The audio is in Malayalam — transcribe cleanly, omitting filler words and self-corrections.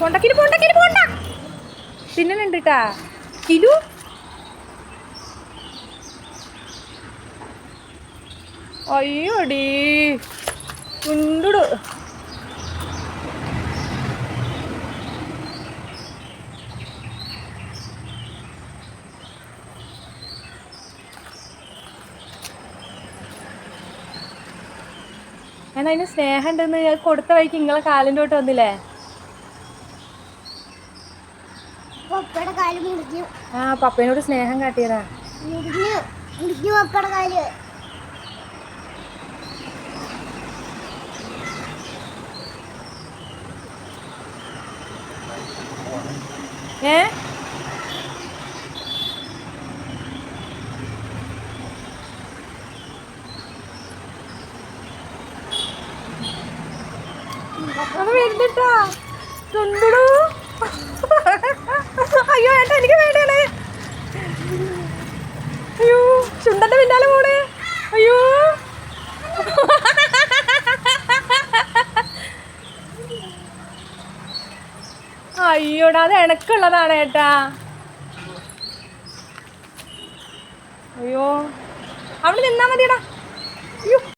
പോണ്ട കിലു പോണ്ട കിലു പോണ്ട തിന്നലുണ്ട് കേട്ടാ കിലു. അയ്യോടീ ഉണ്ടുടു. ഞാൻ അതിന് സ്നേഹം ഉണ്ടെന്ന് കൊടുത്ത വഴിക്ക് നിങ്ങളെ കാലിൻ്റെ തൊട്ട് വന്നില്ലേ? ആ പപ്പേനോട് സ്നേഹം കാട്ടിയതാ. ഏ അത് വരുന്നിട്ടാ ചുണ്ടു. അയ്യോ ഏട്ടാ എനിക്ക് വേണ്ടിയാണ്. അയ്യോ ചുണ്ടന്റെ പിന്നാലെ പോണേ. അയ്യോ അയ്യോടാ അത് എനക്കുള്ളതാണ് ഏട്ടാ. അയ്യോ അവിടെ നിന്നാ മതിയടാ. അയ്യോ